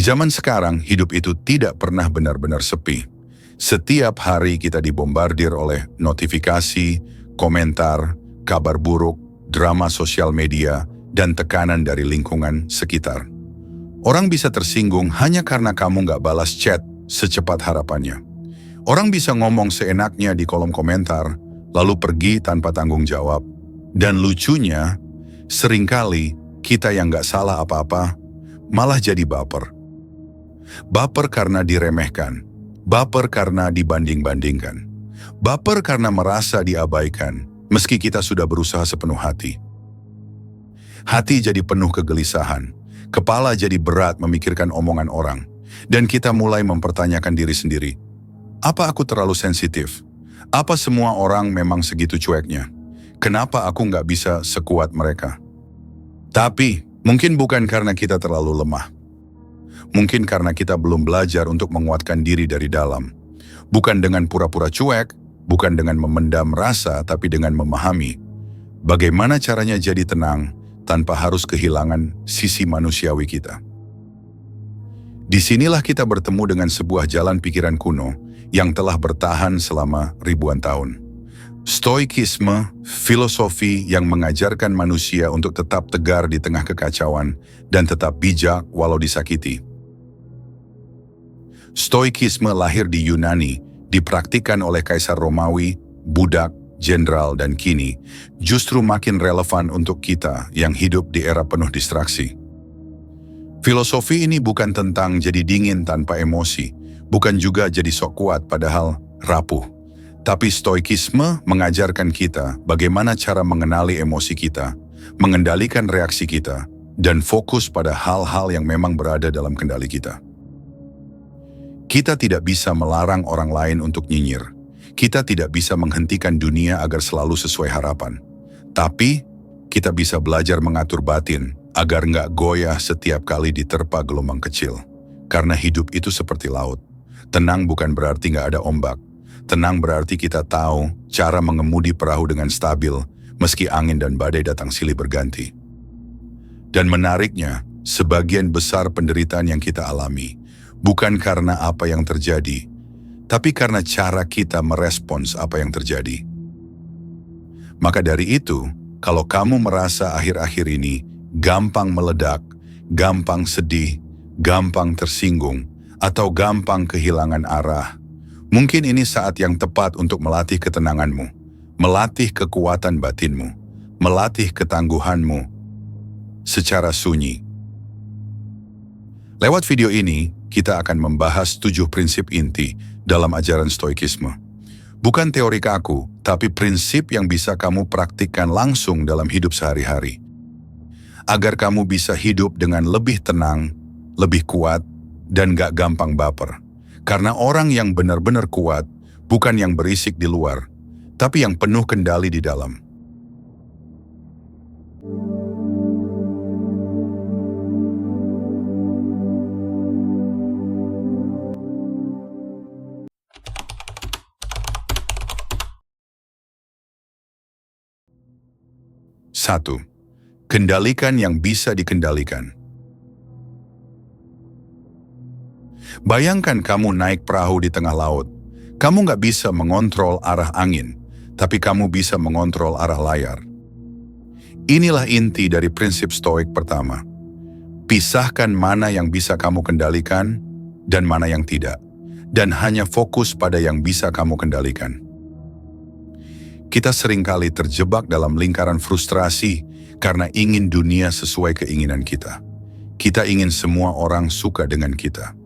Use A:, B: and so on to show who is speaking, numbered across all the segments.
A: zaman sekarang, hidup itu tidak pernah benar-benar sepi. Setiap hari kita dibombardir oleh notifikasi, komentar, kabar buruk, drama sosial media, dan tekanan dari lingkungan sekitar. Orang bisa tersinggung hanya karena kamu nggak balas chat secepat harapannya. Orang bisa ngomong seenaknya di kolom komentar, lalu pergi tanpa tanggung jawab. Dan lucunya, seringkali kita yang nggak salah apa-apa, malah jadi baper. Baper karena diremehkan, baper karena dibanding-bandingkan, baper karena merasa diabaikan, meski kita sudah berusaha sepenuh hati. Hati jadi penuh kegelisahan, kepala jadi berat memikirkan omongan orang, dan kita mulai mempertanyakan diri sendiri. Apa aku terlalu sensitif? Apa semua orang memang segitu cueknya? Kenapa aku nggak bisa sekuat mereka? Tapi, mungkin bukan karena kita terlalu lemah. Mungkin karena kita belum belajar untuk menguatkan diri dari dalam. Bukan dengan pura-pura cuek, bukan dengan memendam rasa, tapi dengan memahami bagaimana caranya jadi tenang tanpa harus kehilangan sisi manusiawi kita. Disinilah kita bertemu dengan sebuah jalan pikiran kuno yang telah bertahan selama ribuan tahun. Stoikisme, filosofi yang mengajarkan manusia untuk tetap tegar di tengah kekacauan dan tetap bijak walau disakiti. Stoikisme lahir di Yunani, dipraktikkan oleh Kaisar Romawi, budak, jenderal, dan kini justru makin relevan untuk kita yang hidup di era penuh distraksi. Filosofi ini bukan tentang jadi dingin tanpa emosi, bukan juga jadi sok kuat padahal rapuh. Tapi stoikisme mengajarkan kita bagaimana cara mengenali emosi kita, mengendalikan reaksi kita, dan fokus pada hal-hal yang memang berada dalam kendali kita. Kita tidak bisa melarang orang lain untuk nyinyir. Kita tidak bisa menghentikan dunia agar selalu sesuai harapan. Tapi, kita bisa belajar mengatur batin agar nggak goyah setiap kali diterpa gelombang kecil. Karena hidup itu seperti laut. Tenang bukan berarti nggak ada ombak. Tenang berarti kita tahu cara mengemudi perahu dengan stabil, meski angin dan badai datang silih berganti. Dan menariknya, sebagian besar penderitaan yang kita alami, bukan karena apa yang terjadi, tapi karena cara kita merespons apa yang terjadi. Maka dari itu, kalau kamu merasa akhir-akhir ini gampang meledak, gampang sedih, gampang tersinggung, atau gampang kehilangan arah, mungkin ini saat yang tepat untuk melatih ketenanganmu, melatih kekuatan batinmu, melatih ketangguhanmu secara sunyi. Lewat video ini, kita akan membahas 7 prinsip inti dalam ajaran stoikisme. Bukan teori kaku, tapi prinsip yang bisa kamu praktikkan langsung dalam hidup sehari-hari. Agar kamu bisa hidup dengan lebih tenang, lebih kuat, dan gak gampang baper. Karena orang yang benar-benar kuat bukan yang berisik di luar, tapi yang penuh kendali di dalam. Satu, kendalikan yang bisa dikendalikan. Bayangkan kamu naik perahu di tengah laut. Kamu nggak bisa mengontrol arah angin, tapi kamu bisa mengontrol arah layar. Inilah inti dari prinsip stoik pertama. Pisahkan mana yang bisa kamu kendalikan dan mana yang tidak, dan hanya fokus pada yang bisa kamu kendalikan. Kita seringkali terjebak dalam lingkaran frustrasi karena ingin dunia sesuai keinginan kita. Kita ingin semua orang suka dengan kita.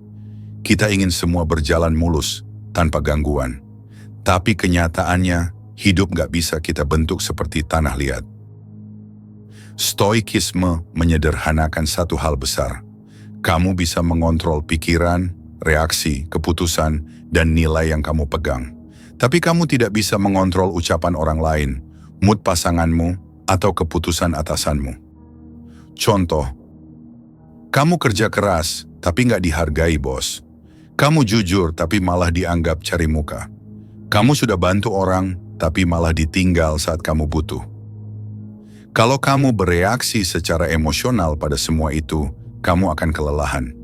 A: Kita ingin semua berjalan mulus, tanpa gangguan. Tapi kenyataannya, hidup gak bisa kita bentuk seperti tanah liat. Stoikisme menyederhanakan satu hal besar. Kamu bisa mengontrol pikiran, reaksi, keputusan, dan nilai yang kamu pegang. Tapi kamu tidak bisa mengontrol ucapan orang lain, mood pasanganmu, atau keputusan atasanmu. Contoh, kamu kerja keras, tapi gak dihargai bos. Kamu jujur tapi malah dianggap cari muka. Kamu sudah bantu orang tapi malah ditinggal saat kamu butuh. Kalau kamu bereaksi secara emosional pada semua itu, kamu akan kelelahan.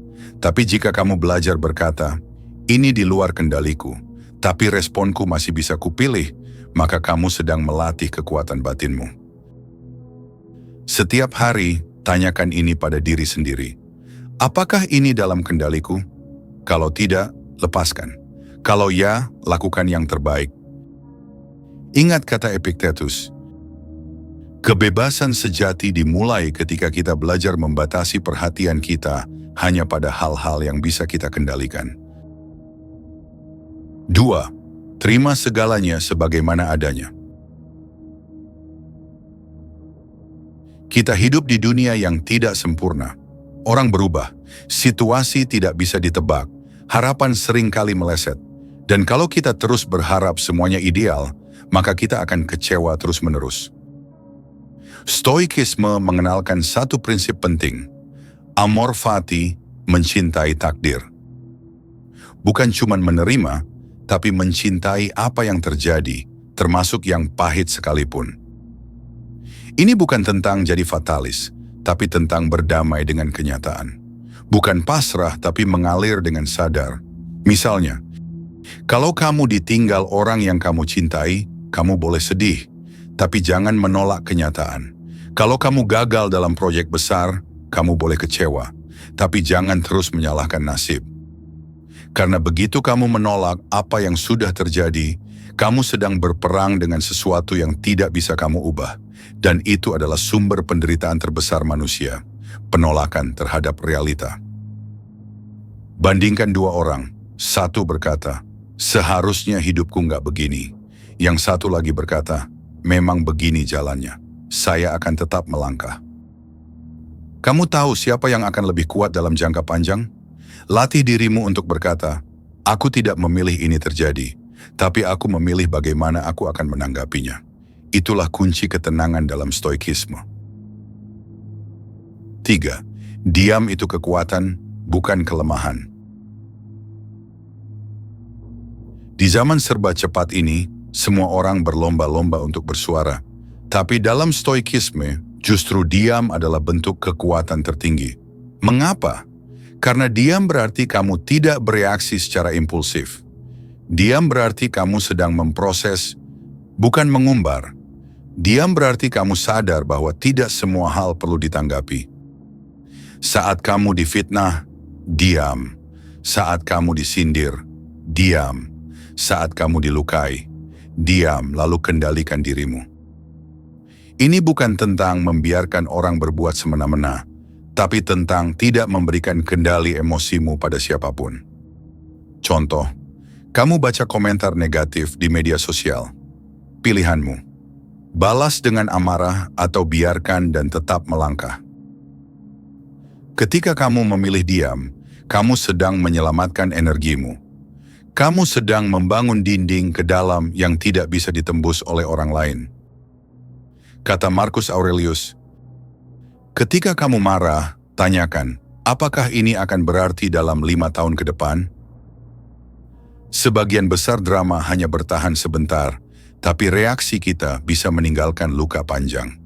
A: Tapi jika kamu belajar berkata, ini di luar kendaliku, tapi responku masih bisa kupilih, maka kamu sedang melatih kekuatan batinmu. Setiap hari, tanyakan ini pada diri sendiri. Apakah ini dalam kendaliku? Kalau tidak, lepaskan. Kalau ya, lakukan yang terbaik. Ingat kata Epictetus, kebebasan sejati dimulai ketika kita belajar membatasi perhatian kita hanya pada hal-hal yang bisa kita kendalikan. 2. Terima segalanya sebagaimana adanya. Kita hidup di dunia yang tidak sempurna. Orang berubah, situasi tidak bisa ditebak, harapan sering kali meleset. Dan kalau kita terus berharap semuanya ideal, maka kita akan kecewa terus-menerus. Stoikisme mengenalkan satu prinsip penting, amor fati, mencintai takdir. Bukan cuma menerima, tapi mencintai apa yang terjadi, termasuk yang pahit sekalipun. Ini bukan tentang jadi fatalis, tapi tentang berdamai dengan kenyataan. Bukan pasrah, tapi mengalir dengan sadar. Misalnya, kalau kamu ditinggal orang yang kamu cintai, kamu boleh sedih, tapi jangan menolak kenyataan. Kalau kamu gagal dalam proyek besar, kamu boleh kecewa, tapi jangan terus menyalahkan nasib. Karena begitu kamu menolak apa yang sudah terjadi, kamu sedang berperang dengan sesuatu yang tidak bisa kamu ubah. Dan itu adalah sumber penderitaan terbesar manusia, penolakan terhadap realita. Bandingkan dua orang, satu berkata, seharusnya hidupku nggak begini. Yang satu lagi berkata, memang begini jalannya, saya akan tetap melangkah. Kamu tahu siapa yang akan lebih kuat dalam jangka panjang? Latih dirimu untuk berkata, aku tidak memilih ini terjadi, tapi aku memilih bagaimana aku akan menanggapinya. Itulah kunci ketenangan dalam stoikisme. 3. Diam itu kekuatan, bukan kelemahan. Di zaman serba cepat ini, semua orang berlomba-lomba untuk bersuara. Tapi dalam stoikisme, justru diam adalah bentuk kekuatan tertinggi. Mengapa? Karena diam berarti kamu tidak bereaksi secara impulsif. Diam berarti kamu sedang memproses, bukan mengumbar. Diam berarti kamu sadar bahwa tidak semua hal perlu ditanggapi. Saat kamu difitnah, diam. Saat kamu disindir, diam. Saat kamu dilukai, diam lalu kendalikan dirimu. Ini bukan tentang membiarkan orang berbuat semena-mena, tapi tentang tidak memberikan kendali emosimu pada siapapun. Contoh, kamu baca komentar negatif di media sosial. Pilihanmu. Balas dengan amarah atau biarkan dan tetap melangkah. Ketika kamu memilih diam, kamu sedang menyelamatkan energimu. Kamu sedang membangun dinding ke dalam yang tidak bisa ditembus oleh orang lain. Kata Marcus Aurelius, ketika kamu marah, tanyakan, apakah ini akan berarti dalam 5 tahun ke depan? Sebagian besar drama hanya bertahan sebentar, tapi reaksi kita bisa meninggalkan luka panjang.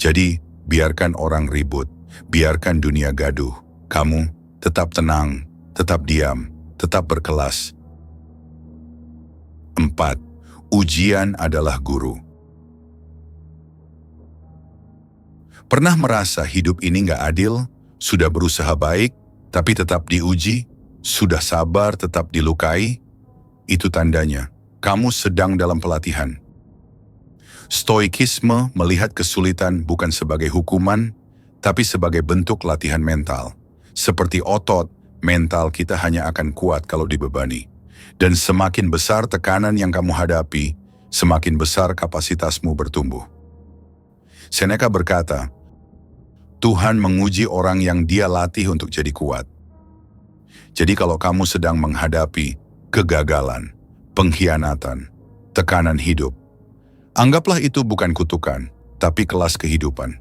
A: Jadi, biarkan orang ribut, biarkan dunia gaduh. Kamu tetap tenang, tetap diam, tetap berkelas. 4. Ujian adalah guru. Pernah merasa hidup ini nggak adil? Sudah berusaha baik, tapi tetap diuji? Sudah sabar, tetap dilukai? Itu tandanya kamu sedang dalam pelatihan. Stoikisme melihat kesulitan bukan sebagai hukuman, tapi sebagai bentuk latihan mental. Seperti otot, mental kita hanya akan kuat kalau dibebani. Dan semakin besar tekanan yang kamu hadapi, semakin besar kapasitasmu bertumbuh. Seneca berkata, Tuhan menguji orang yang Dia latih untuk jadi kuat. Jadi kalau kamu sedang menghadapi kegagalan, pengkhianatan, tekanan hidup, anggaplah itu bukan kutukan, tapi kelas kehidupan.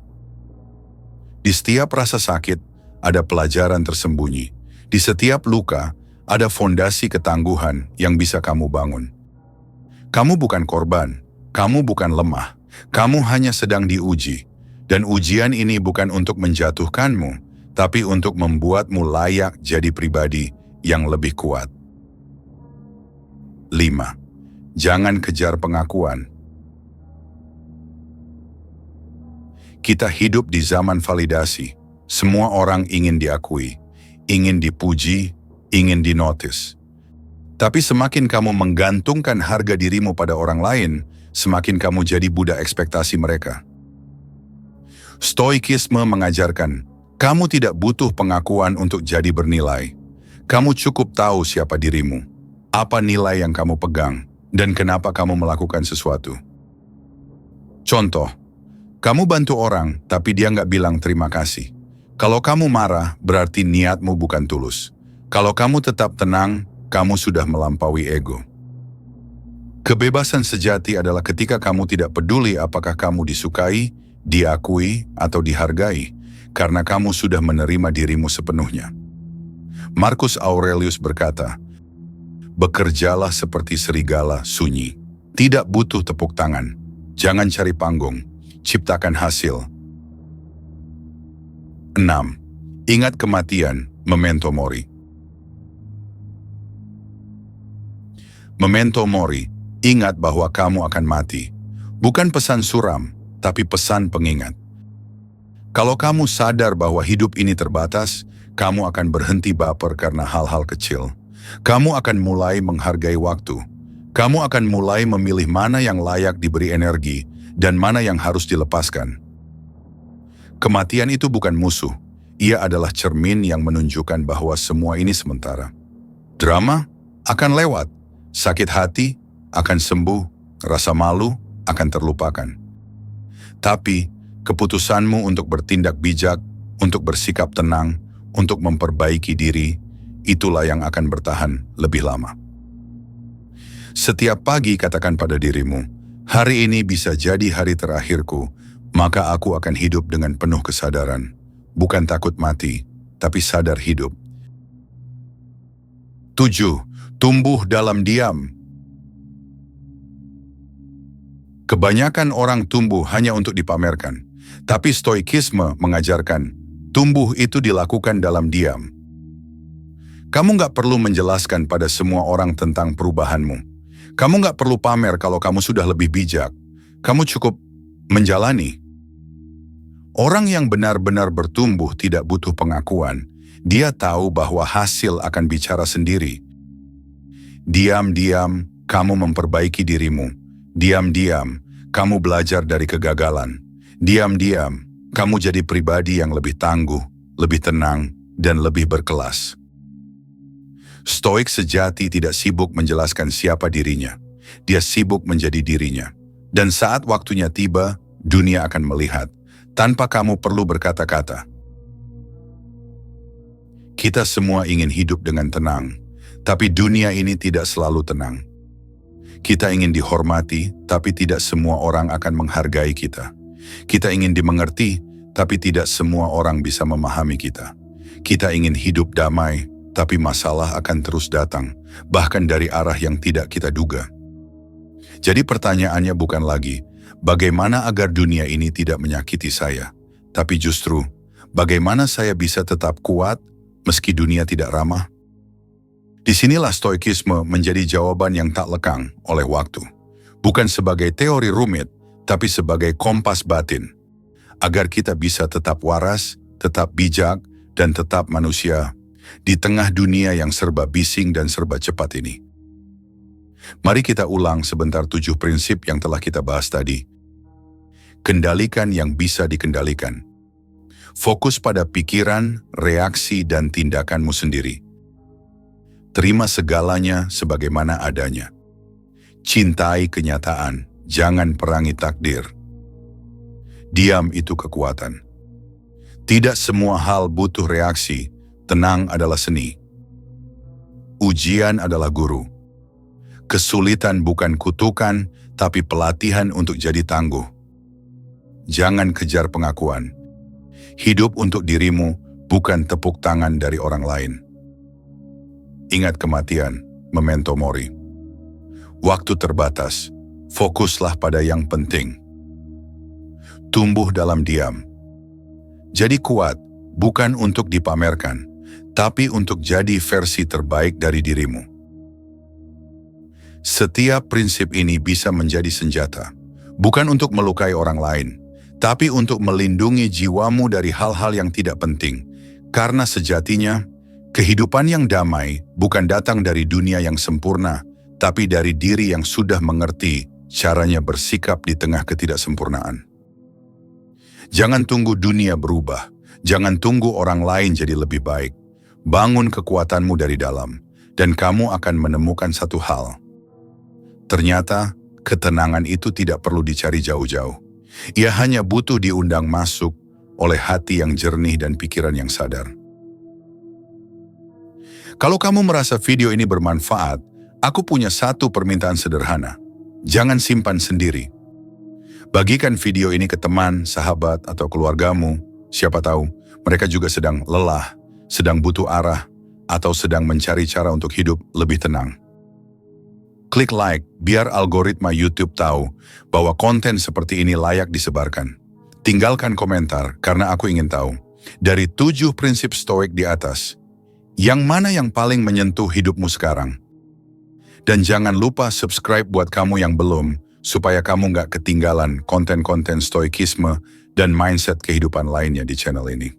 A: Di setiap rasa sakit, ada pelajaran tersembunyi. Di setiap luka, ada fondasi ketangguhan yang bisa kamu bangun. Kamu bukan korban, kamu bukan lemah, kamu hanya sedang diuji. Dan ujian ini bukan untuk menjatuhkanmu, tapi untuk membuatmu layak jadi pribadi yang lebih kuat. 5. Jangan kejar pengakuan. Kita hidup di zaman validasi. Semua orang ingin diakui, ingin dipuji, ingin dinotis. Tapi semakin kamu menggantungkan harga dirimu pada orang lain, semakin kamu jadi budak ekspektasi mereka. Stoikisme mengajarkan, kamu tidak butuh pengakuan untuk jadi bernilai. Kamu cukup tahu siapa dirimu, apa nilai yang kamu pegang, dan kenapa kamu melakukan sesuatu. Contoh, kamu bantu orang, tapi dia nggak bilang terima kasih. Kalau kamu marah, berarti niatmu bukan tulus. Kalau kamu tetap tenang, kamu sudah melampaui ego. Kebebasan sejati adalah ketika kamu tidak peduli apakah kamu disukai, diakui, atau dihargai, karena kamu sudah menerima dirimu sepenuhnya. Marcus Aurelius berkata, bekerjalah seperti serigala sunyi. Tidak butuh tepuk tangan. Jangan cari panggung. Ciptakan hasil. 6. Ingat kematian, memento mori. Memento mori, ingat bahwa kamu akan mati. Bukan pesan suram, tapi pesan pengingat. Kalau kamu sadar bahwa hidup ini terbatas, kamu akan berhenti baper karena hal-hal kecil. Kamu akan mulai menghargai waktu. Kamu akan mulai memilih mana yang layak diberi energi dan mana yang harus dilepaskan. Kematian itu bukan musuh. Ia adalah cermin yang menunjukkan bahwa semua ini sementara. Drama akan lewat. Sakit hati akan sembuh. Rasa malu akan terlupakan. Tapi keputusanmu untuk bertindak bijak, untuk bersikap tenang, untuk memperbaiki diri, itulah yang akan bertahan lebih lama. Setiap pagi katakan pada dirimu, hari ini bisa jadi hari terakhirku, maka aku akan hidup dengan penuh kesadaran. Bukan takut mati, tapi sadar hidup. 7. Tumbuh dalam diam. Kebanyakan orang tumbuh hanya untuk dipamerkan, tapi stoikisme mengajarkan, tumbuh itu dilakukan dalam diam. Kamu nggak perlu menjelaskan pada semua orang tentang perubahanmu. Kamu nggak perlu pamer kalau kamu sudah lebih bijak. Kamu cukup menjalani. Orang yang benar-benar bertumbuh tidak butuh pengakuan. Dia tahu bahwa hasil akan bicara sendiri. Diam-diam, kamu memperbaiki dirimu. Diam-diam, kamu belajar dari kegagalan. Diam-diam, kamu jadi pribadi yang lebih tangguh, lebih tenang, dan lebih berkelas. Stoik sejati tidak sibuk menjelaskan siapa dirinya. Dia sibuk menjadi dirinya. Dan saat waktunya tiba, dunia akan melihat, tanpa kamu perlu berkata-kata. Kita semua ingin hidup dengan tenang, tapi dunia ini tidak selalu tenang. Kita ingin dihormati, tapi tidak semua orang akan menghargai kita. Kita ingin dimengerti, tapi tidak semua orang bisa memahami kita. Kita ingin hidup damai, tapi masalah akan terus datang, bahkan dari arah yang tidak kita duga. Jadi pertanyaannya bukan lagi, bagaimana agar dunia ini tidak menyakiti saya, tapi justru, bagaimana saya bisa tetap kuat meski dunia tidak ramah? Disinilah stoikisme menjadi jawaban yang tak lekang oleh waktu. Bukan sebagai teori rumit, tapi sebagai kompas batin. Agar kita bisa tetap waras, tetap bijak, dan tetap manusia di tengah dunia yang serba bising dan serba cepat ini. Mari kita ulang sebentar 7 prinsip yang telah kita bahas tadi. Kendalikan yang bisa dikendalikan. Fokus pada pikiran, reaksi, dan tindakanmu sendiri. Terima segalanya sebagaimana adanya. Cintai kenyataan, jangan perangi takdir. Diam itu kekuatan. Tidak semua hal butuh reaksi. Tenang adalah seni. Ujian adalah guru. Kesulitan bukan kutukan, tapi pelatihan untuk jadi tangguh. Jangan kejar pengakuan. Hidup untuk dirimu, bukan tepuk tangan dari orang lain. Ingat kematian, memento mori. Waktu terbatas, fokuslah pada yang penting. Tumbuh dalam diam. Jadi kuat, bukan untuk dipamerkan, tapi untuk jadi versi terbaik dari dirimu. Setiap prinsip ini bisa menjadi senjata, bukan untuk melukai orang lain, tapi untuk melindungi jiwamu dari hal-hal yang tidak penting. Karena sejatinya, kehidupan yang damai bukan datang dari dunia yang sempurna, tapi dari diri yang sudah mengerti caranya bersikap di tengah ketidaksempurnaan. Jangan tunggu dunia berubah, jangan tunggu orang lain jadi lebih baik. Bangun kekuatanmu dari dalam, dan kamu akan menemukan satu hal. Ternyata, ketenangan itu tidak perlu dicari jauh-jauh. Ia hanya butuh diundang masuk oleh hati yang jernih dan pikiran yang sadar. Kalau kamu merasa video ini bermanfaat, aku punya satu permintaan sederhana. Jangan simpan sendiri. Bagikan video ini ke teman, sahabat, atau keluargamu. Siapa tahu, mereka juga sedang lelah, sedang butuh arah, atau sedang mencari cara untuk hidup lebih tenang. Klik like, biar algoritma YouTube tahu bahwa konten seperti ini layak disebarkan. Tinggalkan komentar, karena aku ingin tahu, dari 7 prinsip stoik di atas, yang mana yang paling menyentuh hidupmu sekarang? Dan jangan lupa subscribe buat kamu yang belum, supaya kamu nggak ketinggalan konten-konten stoikisme dan mindset kehidupan lainnya di channel ini.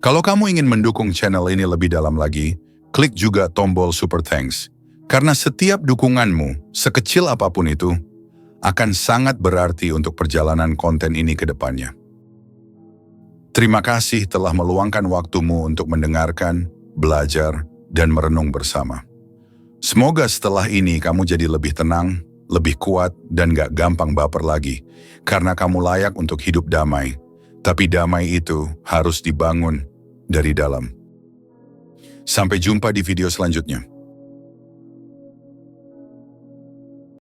A: Kalau kamu ingin mendukung channel ini lebih dalam lagi, klik juga tombol super thanks. Karena setiap dukunganmu, sekecil apapun itu, akan sangat berarti untuk perjalanan konten ini ke depannya. Terima kasih telah meluangkan waktumu untuk mendengarkan, belajar, dan merenung bersama. Semoga setelah ini kamu jadi lebih tenang, lebih kuat, dan gak gampang baper lagi. Karena kamu layak untuk hidup damai. Tapi damai itu harus dibangun dari dalam. Sampai jumpa di video selanjutnya.